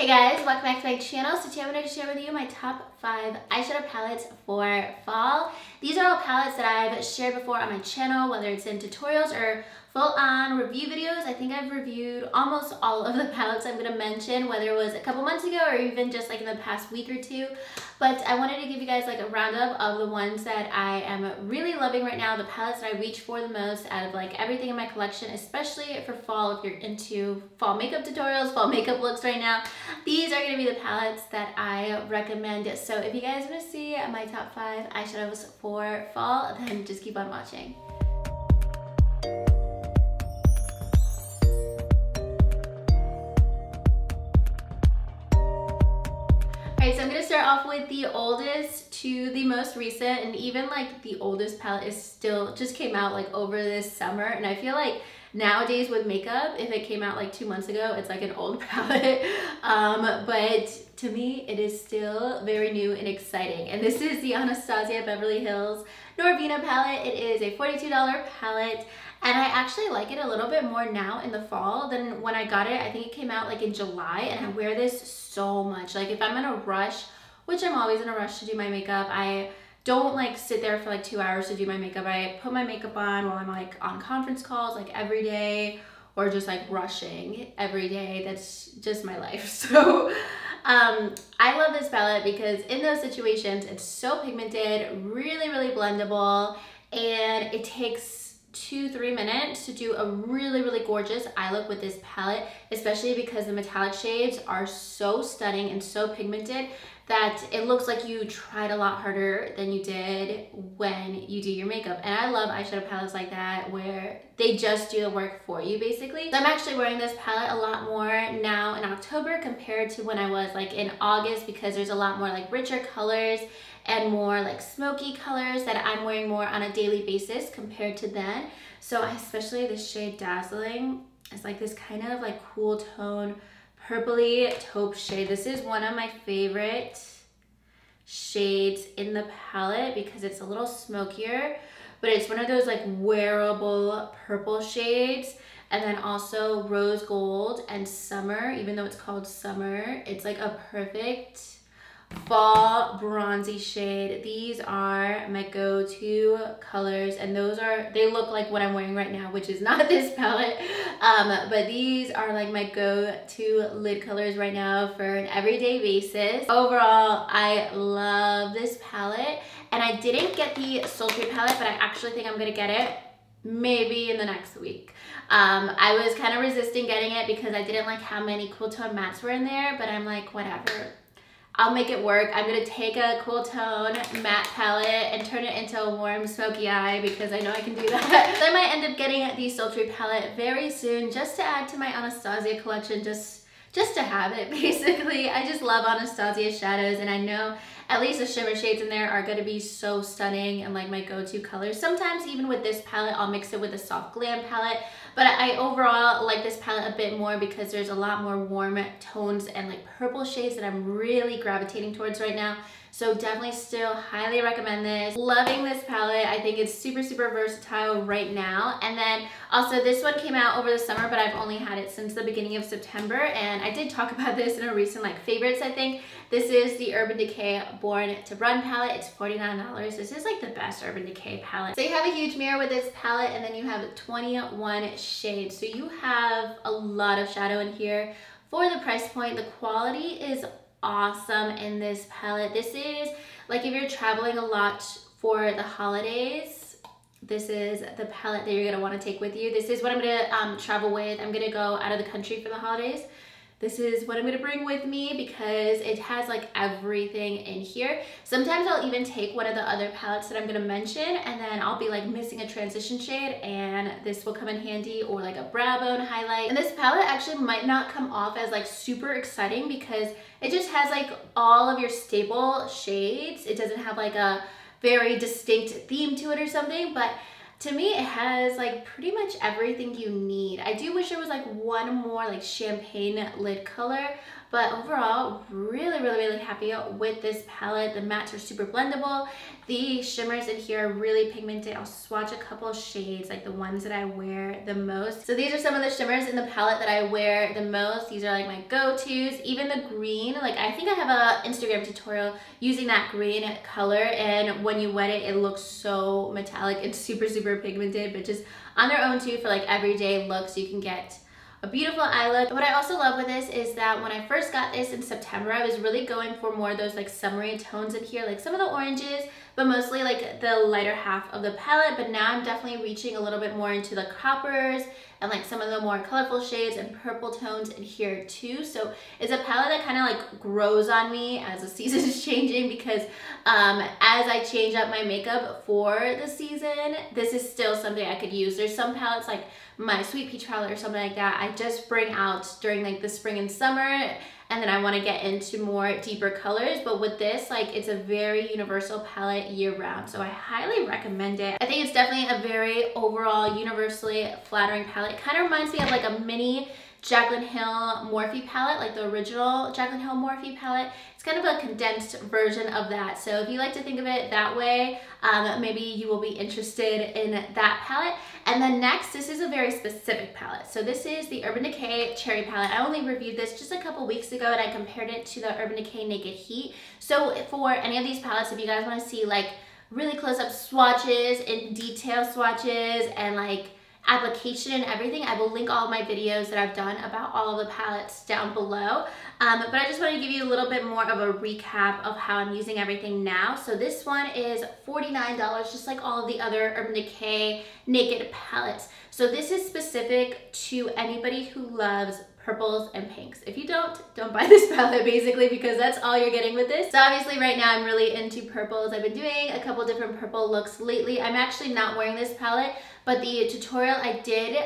Hey guys, welcome back to my channel. So today I'm going to share with you my top 5 eyeshadow palettes for fall. These are all palettes that I've shared before on my channel, whether it's in tutorials or full-on review videos. I think I've reviewed almost all of the palettes I'm going to mention, whether it was a couple months ago or even just like in the past week or two. But I wanted to give you guys like a roundup of the ones that I am really loving right now, the palettes that I reach for the most out of like everything in my collection, especially for fall. If you're into fall makeup tutorials, fall makeup looks right now, these are going to be the palettes that I recommend. So if you guys want to see my top 5 eyeshadows for fall, then just keep on watching. Alright, so I'm going to start off with the oldest to the most recent, and even like the oldest palette is still just came out like over this summer, and I feel like nowadays with makeup, if it came out like 2 months ago, it's like an old palette, but to me it is still very new and exciting. And this is the Anasazi Beverly Hills Norvina palette. It is a $42 palette, and I actually like it a little bit more now in the fall than when I got it. I think it came out like in July, and I wear this so much. Like if I'm in a rush, which I'm always in a rush to do my makeup, I don't like sit there for like 2 hours to do my makeup. I put my makeup on while I'm like on conference calls like every day, or just like rushing every day. That's just my life. So I love this palette because in those situations it's so pigmented, really blendable, and it takes 2-3 minutes to do a really gorgeous eye look with this palette, especially because the metallic shades are so stunning and so pigmented that it looks like you tried a lot harder than you did when you do your makeup. And I love eyeshadow palettes like that where they just do the work for you basically. So I'm actually wearing this palette a lot more now in October compared to when I was like in August, because there's a lot more like richer colors and more like smoky colors that I'm wearing more on a daily basis compared to then. So especially this shade Dazzling is like this kind of like cool tone purpley taupe shade. This is one of my favorite shades in the palette because it's a little smokier, but it's one of those like wearable purple shades. And then also rose gold and summer, even though it's called summer, it's like a perfect fall bronzy shade. These are my go-to colors, and they look like what I'm wearing right now, which is not this palette, but these are like my go-to lid colors right now for an everyday basis. Overall, I love this palette, and I didn't get the sultry palette, but I actually think I'm gonna get it maybe in the next week. I was kind of resisting getting it because I didn't like how many cool tone mattes were in there, but I'm like, whatever, I'll make it work. I'm gonna take a cool tone matte palette and turn it into a warm smoky eye because I know I can do that. So I might end up getting the sultry palette very soon just to add to my Anasazi collection, just to have it basically. I just love Anasazi shadows, and I know at least the shimmer shades in there are gonna be so stunning and like my go-to colors. Sometimes even with this palette, I'll mix it with a soft glam palette, but I overall like this palette a bit more because there's a lot more warm tones and like purple shades that I'm really gravitating towards right now. So definitely still highly recommend this. Loving this palette. I think it's super versatile right now. And then also this one came out over the summer, but I've only had it since the beginning of September, and I did talk about this in a recent like favorites, I think. This is the Urban Decay Born to Run palette. It's $49. This is like the best Urban Decay palette. So you have a huge mirror with this palette, and then you have 21 shades. So you have a lot of shadow in here for the price point. The quality is awesome in this palette. This is like if you're traveling a lot for the holidays, this is the palette that you're gonna want to take with you. This is what I'm gonna travel with. I'm gonna go out of the country for the holidays. This is what I'm gonna bring with me because it has like everything in here. Sometimes I'll even take one of the other palettes that I'm gonna mention, and then I'll be like missing a transition shade, and this will come in handy, or like a brow bone highlight. And this palette actually might not come off as like super exciting because it just has like all of your staple shades. It doesn't have like a very distinct theme to it or something, but to me, it has like pretty much everything you need. I do wish there was like one more like champagne lid color, But overall, really happy with this palette. The mattes are super blendable. The shimmers in here are really pigmented. I'll swatch a couple of shades, like the ones that I wear the most. So these are some of the shimmers in the palette that I wear the most. These are like my go-tos. Even the green, like I think I have a Instagram tutorial using that green color, and when you wet it, it looks so metallic and super pigmented, but just on their own too, for like everyday looks, you can get a beautiful eye look. What I also love with this is that when I first got this in September, I was really going for more of those like summery tones in here, like some of the oranges, but mostly like the lighter half of the palette. But now I'm definitely reaching a little bit more into the coppers and like some of the more colorful shades and purple tones in here too. So it's a palette that kind of like grows on me as the season is changing, because as I change up my makeup for the season, this is still something I could use. There's some palettes like my Sweet Peach palette or something like that I just bring out during like the spring and summer, and then I want to get into more deeper colors. But with this, like it's a very universal palette year round, so I highly recommend it. I think it's definitely a very overall universally flattering palette. It kind of reminds me of like a mini Jaclyn Hill Morphe palette, like the original Jaclyn Hill Morphe palette. It's kind of a condensed version of that. So if you like to think of it that way, maybe you will be interested in that palette. And then next, this is a very specific palette. So this is the Urban Decay Cherry palette. I only reviewed this just a couple weeks ago, and I compared it to the Urban Decay Naked Heat. So for any of these palettes, if you guys want to see like really close-up swatches, in detail swatches, and like application and everything, I will link all of my videos that I've done about all of the palettes down below. But I just want to give you a little bit more of a recap of how I'm using everything now. So this one is $49, just like all of the other Urban Decay Naked palettes. So this is specific to anybody who loves purples and pinks. If you don't buy this palette basically, because that's all you're getting with this. So obviously right now I'm really into purples. I've been doing a couple different purple looks lately. I'm actually not wearing this palette, but the tutorial I did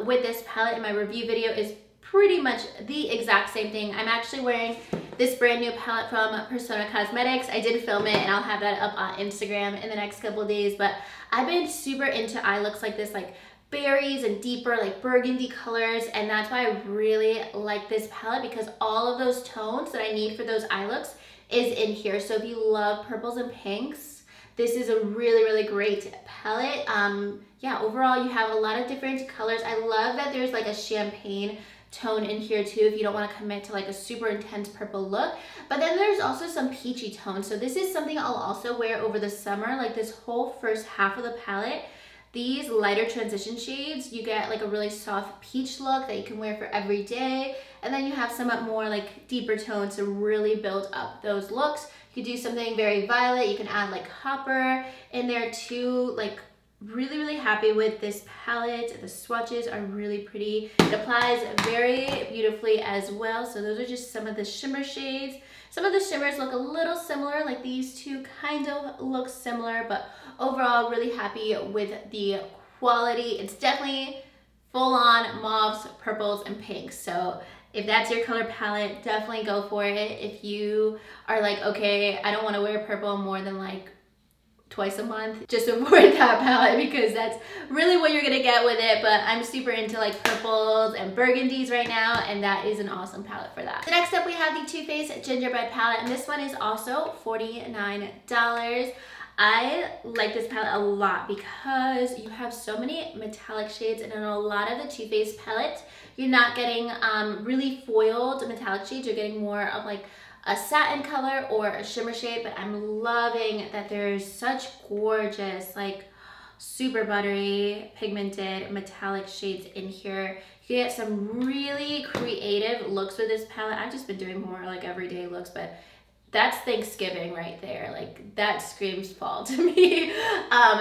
with this palette in my review video is pretty much the exact same thing. I'm actually wearing this brand new palette from Persona Cosmetics. I did film it, and I'll have that up on Instagram in the next couple of days. But I've been super into eye looks like this, like berries and deeper like burgundy colors, and that's why I really like this palette, because all of those tones that I need for those eye looks is in here. So if you love purples and pinks, this is a really great palette. Yeah, overall you have a lot of different colors. I love that there's like a champagne tone in here too, if you don't want to commit to like a super intense purple look. But then there's also some peachy tones. So this is something I'll also wear over the summer, like this whole first half of the palette. These lighter transition shades, you get like a really soft peach look that you can wear for every day. And then you have some more like deeper tones to really build up those looks. You could do something very violet. You can add like copper in there too. Like really happy with this palette. The swatches are really pretty. It applies very beautifully as well. So those are just some of the shimmer shades. Some of the shimmers look a little similar, like these two kind of look similar, but overall really happy with the quality. It's definitely full on mauves, purples, and pinks. So if that's your color palette, definitely go for it. If you are like, okay, I don't want to wear purple more than like twice a month, just avoid that palette, because that's really what you're gonna get with it. But I'm super into like purples and burgundies right now, and that is an awesome palette for that. So next up we have the Too Faced Gingerbread palette, and this one is also $49. I like this palette a lot because you have so many metallic shades, and in a lot of the Too Faced palettes, you're not getting really foiled metallic shades. You're getting more of like a satin color or a shimmer shade, but I'm loving that there's such gorgeous, like super buttery, pigmented, metallic shades in here. You get some really creative looks with this palette. I've just been doing more like everyday looks, but that's Thanksgiving right there. Like that screams fall to me.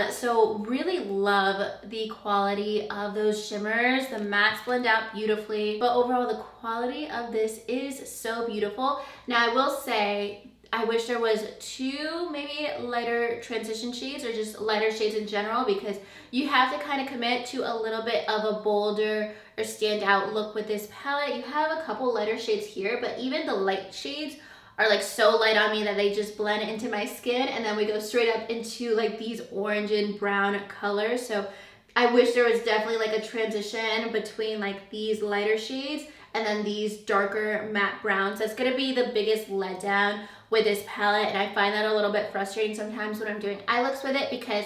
So really love the quality of those shimmers. The mattes blend out beautifully, but overall the quality of this is so beautiful. Now I will say, I wish there was two maybe lighter transition shades, or just lighter shades in general, because you have to kind of commit to a little bit of a bolder or standout look with this palette. You have a couple lighter shades here, but even the light shades are like so light on me that they just blend into my skin, and then we go straight up into like these orange and brown colors. So I wish there was definitely like a transition between like these lighter shades and then these darker matte browns. That's gonna be the biggest letdown with this palette, and I find that a little bit frustrating sometimes when I'm doing eye looks with it, because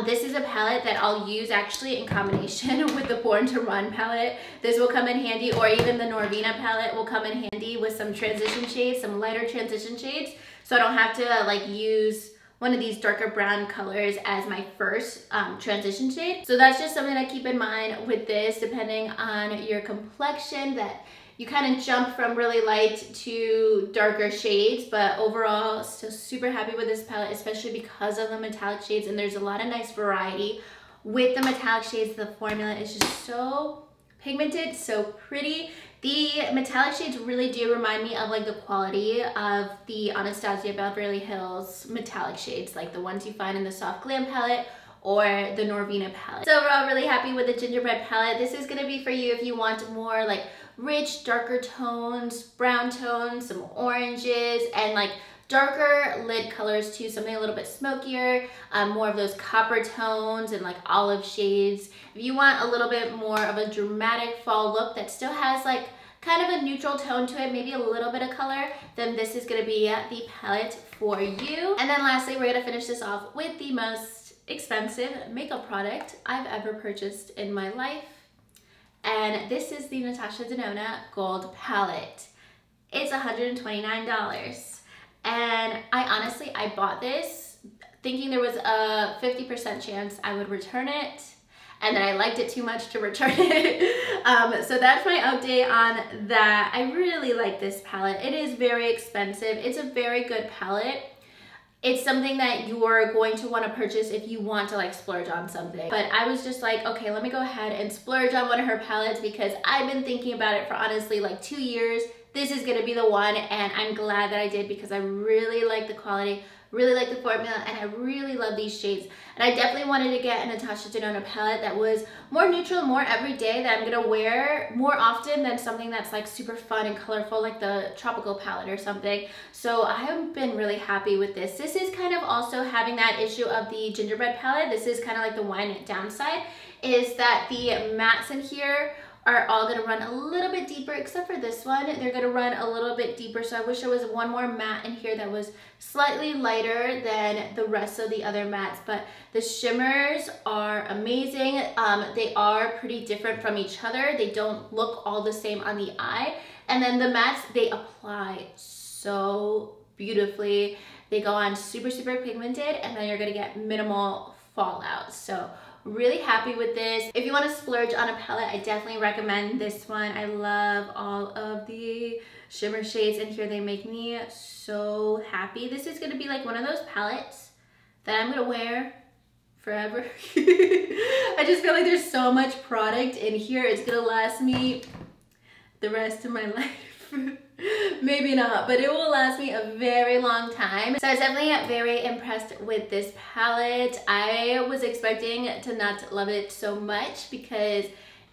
this is a palette that I'll use actually in combination with the Born to Run palette. This will come in handy, or even the Norvina palette will come in handy with some transition shades, some lighter transition shades, so I don't have to like use one of these darker brown colors as my first transition shade. So that's just something to keep in mind with this, depending on your complexion, that you kind of jump from really light to darker shades. But overall, still super happy with this palette, especially because of the metallic shades, and there's a lot of nice variety with the metallic shades. The formula is just so pigmented, so pretty. The metallic shades really do remind me of like the quality of the Anasazi Beverly Hills metallic shades, like the ones you find in the Soft Glam palette or the Norvina palette. So overall, really happy with the gingerbread palette. This is gonna be for you if you want more like rich, darker tones, brown tones, some oranges, and like darker lid colors too, something a little bit smokier, more of those copper tones and like olive shades. If you want a little bit more of a dramatic fall look that still has like kind of a neutral tone to it, maybe a little bit of color, then this is gonna be the palette for you. And then lastly, we're gonna finish this off with the most expensive makeup product I've ever purchased in my life. And this is the Natasha Denona Gold Palette. It's $129. And I bought this thinking there was a 50% chance I would return it, and then I liked it too much to return it. So that's my update on that. I really like this palette. It is very expensive. It's a very good palette. It's something that you're going to want to purchase if you want to like splurge on something. But I was just like, okay, let me go ahead and splurge on one of her palettes, because I've been thinking about it for honestly like 2 years. This is gonna be the one, and I'm glad that I did, because I really like the quality, really like the formula, and I really love these shades. And I definitely wanted to get a Natasha Denona palette that was more neutral, more everyday, that I'm gonna wear more often than something that's like super fun and colorful like the Tropical palette or something. So I have been really happy with this. This is kind of also having that issue of the gingerbread palette. This is kind of like the one downside, is that the mattes in here are all gonna run a little bit deeper, except for this one. They're gonna run a little bit deeper, so I wish there was one more matte in here that was slightly lighter than the rest of the other mattes. But the shimmers are amazing. They are pretty different from each other. They don't look all the same on the eye. And then the mattes, they apply so beautifully. They go on super, super pigmented, and then you're gonna get minimal fallout. So really happy with this. If you want to splurge on a palette, I definitely recommend this one. I love all of the shimmer shades in here. They make me so happy. This is going to be like one of those palettes that I'm going to wear forever. I just feel like there's so much product in here. It's going to last me the rest of my life. Maybe not, but it will last me a very long time. So I was definitely very impressed with this palette. I was expecting to not love it so much, because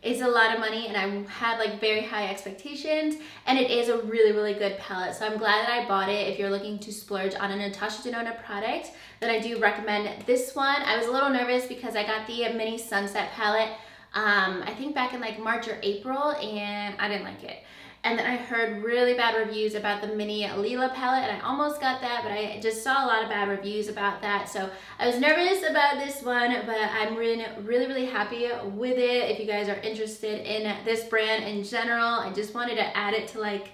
it's a lot of money and I had like very high expectations, and it is a really, really good palette. So I'm glad that I bought it. If you're looking to splurge on a Natasha Denona product, then I do recommend this one. I was a little nervous because I got the mini sunset palette I think back in like March or April, and I didn't like it. And then I heard really bad reviews about the mini Lila palette, and I almost got that, but I just saw a lot of bad reviews about that. So I was nervous about this one, but I'm really, really happy with it. If you guys are interested in this brand in general, I just wanted to add it to like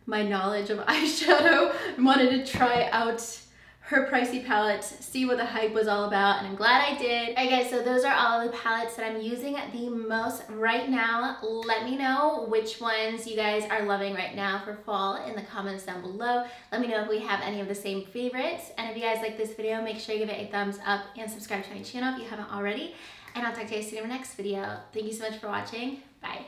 my knowledge of eyeshadow. I wanted to try out her pricey palettes, see what the hype was all about, and I'm glad I did. Alright guys, so those are all of the palettes that I'm using the most right now. Let me know which ones you guys are loving right now for fall in the comments down below. Let me know if we have any of the same favorites. And if you guys like this video, make sure you give it a thumbs up and subscribe to my channel if you haven't already. And I'll talk to you guys soon in my next video. Thank you so much for watching. Bye.